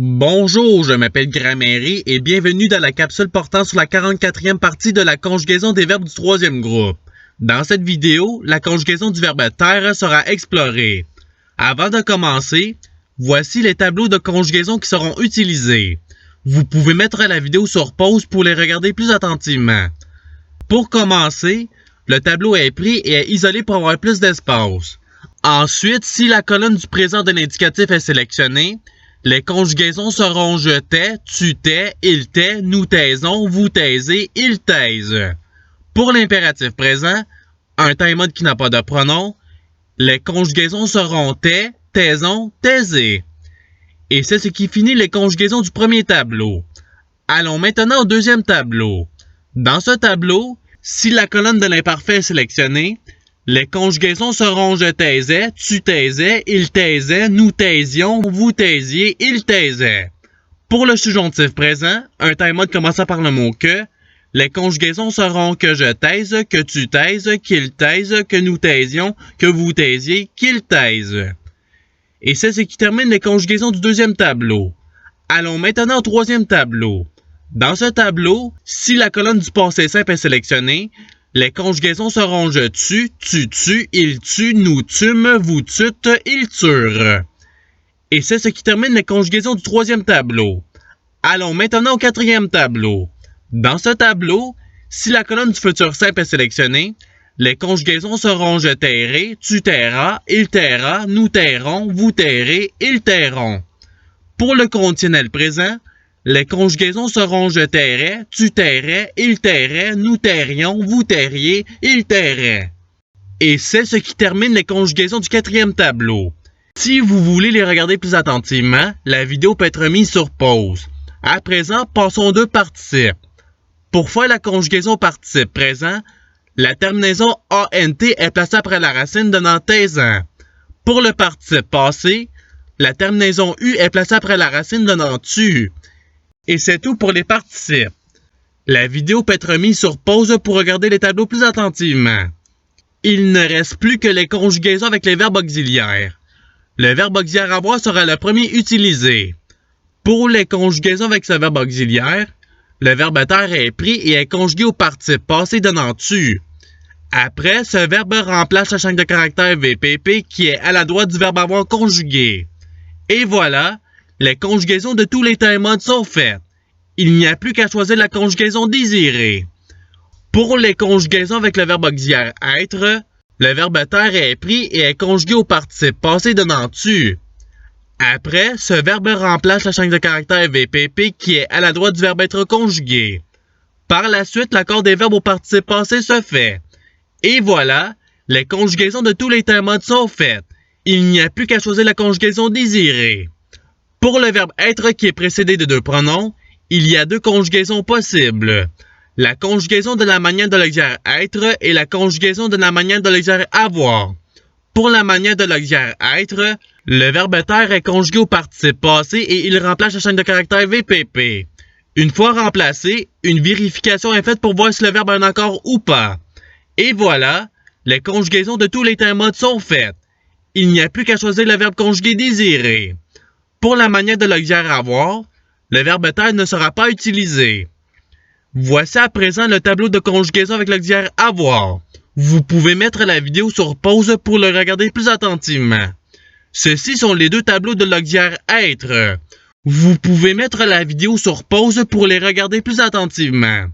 Bonjour, je m'appelle Gramairie et bienvenue dans la capsule portant sur la 44e partie de la conjugaison des verbes du troisième groupe. Dans cette vidéo, la conjugaison du verbe taire sera explorée. Avant de commencer, voici les tableaux de conjugaison qui seront utilisés. Vous pouvez mettre la vidéo sur pause pour les regarder plus attentivement. Pour commencer, le tableau est pris et est isolé pour avoir plus d'espace. Ensuite, si la colonne du présent de l'indicatif est sélectionnée, les conjugaisons seront je tais, tu tais, il tait, nous taisons, vous taisez, il taise. Pour l'impératif présent, un time mode qui n'a pas de pronom, les conjugaisons seront tais, taisons, taisez. Et c'est ce qui finit les conjugaisons du premier tableau. Allons maintenant au deuxième tableau. Dans ce tableau, si la colonne de l'imparfait est sélectionnée, les conjugaisons seront je taisais, tu taisais, il taisait, nous taisions, vous taisiez, il taisait. Pour le subjonctif présent, un time mode commençant par le mot que, les conjugaisons seront que je taise, que tu taises, qu'il taise, que nous taisions, que vous taisiez, qu'il taise. Et c'est ce qui termine les conjugaisons du deuxième tableau. Allons maintenant au troisième tableau. Dans ce tableau, si la colonne du passé simple est sélectionnée, les conjugaisons seront je tue, tu tues, il tue, nous tûmes, vous tûtes, ils turent. Et c'est ce qui termine les conjugaisons du troisième tableau. Allons maintenant au quatrième tableau. Dans ce tableau, si la colonne du futur simple est sélectionnée, les conjugaisons seront je tairai, tu tairas, il taira, nous tairons, vous tairez, ils tairont. Pour le conditionnel présent, les conjugaisons seront je tairais, tu tairais, il tairait, nous tairions, vous tairiez, il tairait. Et c'est ce qui termine les conjugaisons du quatrième tableau. Si vous voulez les regarder plus attentivement, la vidéo peut être mise sur pause. À présent, passons aux deux participes. Pour faire la conjugaison participe présent, la terminaison ANT est placée après la racine donnant taisant. Pour le participe passé, la terminaison U est placée après la racine donnant tu. Et c'est tout pour les participes. La vidéo peut être mise sur pause pour regarder les tableaux plus attentivement. Il ne reste plus que les conjugaisons avec les verbes auxiliaires. Le verbe auxiliaire avoir sera le premier utilisé. Pour les conjugaisons avec ce verbe auxiliaire, le verbe taire est pris et est conjugué au participe passé donnant tu. Après, ce verbe remplace la chaîne de caractère VPP qui est à la droite du verbe avoir conjugué. Et voilà, les conjugaisons de tous les time modes sont faites. Il n'y a plus qu'à choisir la conjugaison désirée. Pour les conjugaisons avec le verbe auxiliaire être, le verbe taire est pris et est conjugué au participe passé donnant tu. Après, ce verbe remplace la chaîne de caractère VPP qui est à la droite du verbe être conjugué. Par la suite, l'accord des verbes au participe passé se fait. Et voilà, les conjugaisons de tous les time modes sont faites. Il n'y a plus qu'à choisir la conjugaison désirée. Pour le verbe être qui est précédé de deux pronoms, il y a deux conjugaisons possibles. La conjugaison de la manière de l'auxiliaire être et la conjugaison de la manière de l'auxiliaire avoir. Pour la manière de l'auxiliaire être, le verbe taire est conjugué au participe passé et il remplace la chaîne de caractère VPP. Une fois remplacé, une vérification est faite pour voir si le verbe a un accord ou pas. Et voilà, les conjugaisons de tous les time modes sont faites. Il n'y a plus qu'à choisir le verbe conjugué désiré. Pour la manière de l'auxiliaire avoir, le verbe taire ne sera pas utilisé. Voici à présent le tableau de conjugaison avec l'auxiliaire avoir. Vous pouvez mettre la vidéo sur pause pour le regarder plus attentivement. Ceux-ci sont les deux tableaux de l'auxiliaire être. Vous pouvez mettre la vidéo sur pause pour les regarder plus attentivement.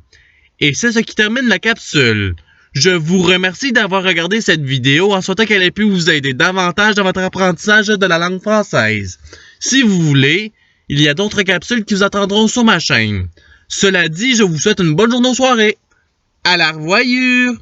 Et c'est ce qui termine la capsule. Je vous remercie d'avoir regardé cette vidéo en souhaitant qu'elle ait pu vous aider davantage dans votre apprentissage de la langue française. Si vous voulez, il y a d'autres capsules qui vous attendront sur ma chaîne. Cela dit, je vous souhaite une bonne journée ou soirée. À la revoyure!